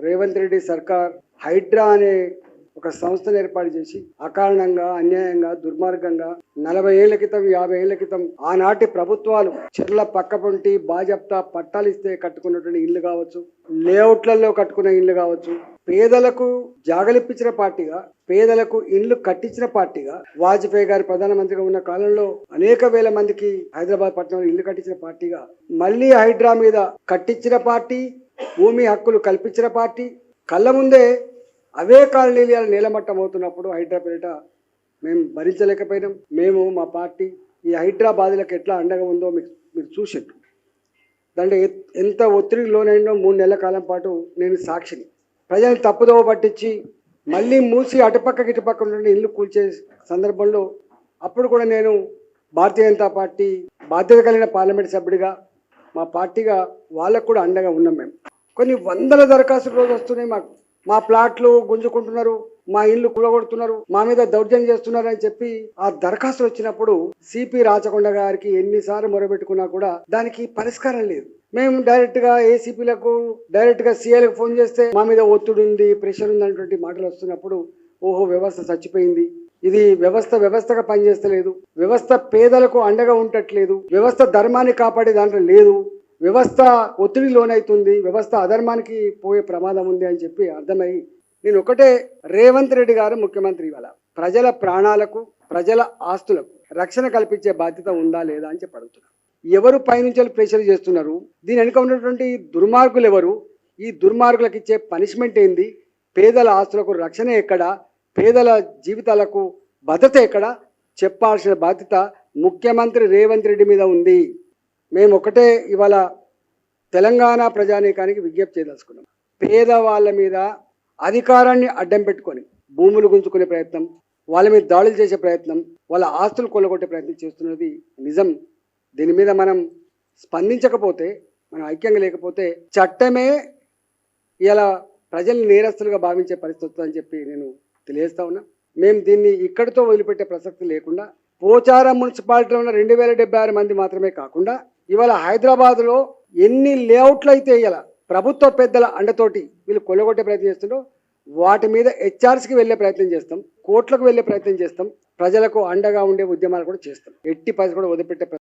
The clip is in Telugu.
రేవంత్ రెడ్డి సర్కార్ హైడ్రా అనే ఒక సంస్థను ఏర్పాటు చేసి అకారణంగా అన్యాయంగా దుర్మార్గంగా 40 ఏళ్ల క్రితం 50 ఏళ్ల క్రితం ఆనాటి ప్రభుత్వాలు చెర్ల పక్కపొంటి బాజప్తా పట్టాలు ఇస్తే కట్టుకున్నటువంటి ఇల్లు కావచ్చు, లేఅవుట్లలో కట్టుకున్న ఇల్లు కావచ్చు, పేదలకు జాగలిప్పించిన పార్టీగా, పేదలకు ఇల్లు కట్టించిన పార్టీగా, వాజ్పేయి గారు ప్రధానమంత్రిగా ఉన్న కాలంలో అనేక వేల మందికి హైదరాబాద్ పట్టణంలో ఇల్లు కట్టించిన పార్టీగా, మళ్ళీ హైడ్రా మీద కట్టించిన పార్టీ, భూమి హక్కులు కల్పించిన పార్టీ, కళ్ళ ముందే అవే కాలనీలు నీలమట్టం అవుతున్నప్పుడు హైడ్రా పేరిట మేము భరించలేకపోయినాం. మేము మా పార్టీ ఈ హైదరాబాద్లకు ఎట్లా అండగా ఉందో మీరు చూసారు. దాంట్లో ఎంత ఒత్తిడికి లోనైందో 3 నెలల కాలం పాటు నేను సాక్షిని. ప్రజలను తప్పుదోవ పట్టించి మళ్ళీ మూసి అటుపక్కకి ఇటుపక్క నుండి ఇల్లు కూల్చే సందర్భంలో అప్పుడు కూడా నేను భారతీయ జనతా పార్టీ బాధ్యత కలిగిన పార్లమెంట్ సభ్యుడిగా మా పార్టీగా వాళ్ళకు కూడా అండగా ఉన్నాం. మేము కొన్ని వందల దరఖాస్తులు రోజు వస్తున్నాయి. మా ప్లాట్లు గుంజుకుంటున్నారు, మా ఇల్లు కూలగొడుతున్నారు, మా మీద దౌర్జన్యం చేస్తున్నారు అని చెప్పి ఆ దరఖాస్తులు వచ్చినప్పుడు సిపి రాచకొండ గారికి ఎన్నిసార్లు మొరబెట్టుకున్నా కూడా దానికి పరిష్కారం లేదు. మేము డైరెక్ట్ గా ఏసీపీలకు డైరెక్ట్ గా సీఐలకు ఫోన్ చేస్తే మా మీద ఒత్తిడి ఉంది, ప్రెషర్ ఉంది అనేటువంటి మాటలు వస్తున్నప్పుడు ఓహో వ్యవస్థ చచ్చిపోయింది, ఇది వ్యవస్థగా పనిచేస్తలేదు, వ్యవస్థ పేదలకు అండగా ఉండట్లేదు, వ్యవస్థ ధర్మాన్ని కాపాడే దాంట్లో లేదు, వ్యవస్థ ఒత్తిడి లోనైతుంది, వ్యవస్థ అధర్మానికి పోయే ప్రమాదం ఉంది అని చెప్పి అర్థమై నేను ఒకటే, రేవంత్ రెడ్డి గారు ముఖ్యమంత్రి ఇవాళ ప్రజల ప్రాణాలకు ప్రజల ఆస్తులకు రక్షణ కల్పించే బాధ్యత ఉందా లేదా అని చెప్పి అడుగుతున్నారు. ఎవరు పైనుంచి ప్రెషర్ చేస్తున్నారు, దీని వెనుక ఉన్నటువంటి దుర్మార్గులు ఎవరు, ఈ దుర్మార్గులకు ఇచ్చే పనిష్మెంట్ ఏంది, పేదల ఆస్తులకు రక్షణ ఎక్కడ, పేదల జీవితాలకు భద్రత ఎక్కడ చెప్పాల్సిన బాధ్యత ముఖ్యమంత్రి రేవంత్ రెడ్డి మీద ఉంది. మేము ఒకటే ఇవాళ తెలంగాణ ప్రజానీకానికి విజ్ఞప్తి చేయదలుచుకున్నాం. పేదవాళ్ళ మీద అధికారాన్ని అడ్డం పెట్టుకొని భూములు గుంజుకునే ప్రయత్నం, వాళ్ళ మీద దాడులు చేసే ప్రయత్నం, వాళ్ళ ఆస్తులు కొల్లగొట్టే ప్రయత్నం చేస్తున్నది నిజం. దీని మీద మనం స్పందించకపోతే, మనం ఐక్యంగా లేకపోతే చట్టమే ఇలా ప్రజల్ని నేరస్తులుగా భావించే పరిస్థితి అని చెప్పి నేను తెలియజేస్తా ఉన్నా. మేము దీన్ని ఇక్కడితో వదిలిపెట్టే ప్రసక్తి లేకుండా పోచారం మున్సిపాలిటీలో ఉన్న 2076 మంది మాత్రమే కాకుండా ఇవాళ హైదరాబాద్లో ఎన్ని లేఅవుట్లు అయితే ఇలా ప్రభుత్వ పెద్దల అండతోటి వీళ్ళు కొల్లగొట్టే ప్రయత్నం చేస్తుండో వాటి మీద హెచ్ఆర్స్కి వెళ్ళే ప్రయత్నం చేస్తాం, కోర్టులకు వెళ్ళే ప్రయత్నం చేస్తాం, ప్రజలకు అండగా ఉండే ఉద్యమాలు కూడా చేస్తాం. ఎట్టి పరిస్థితి కూడా వదిలిపెట్టే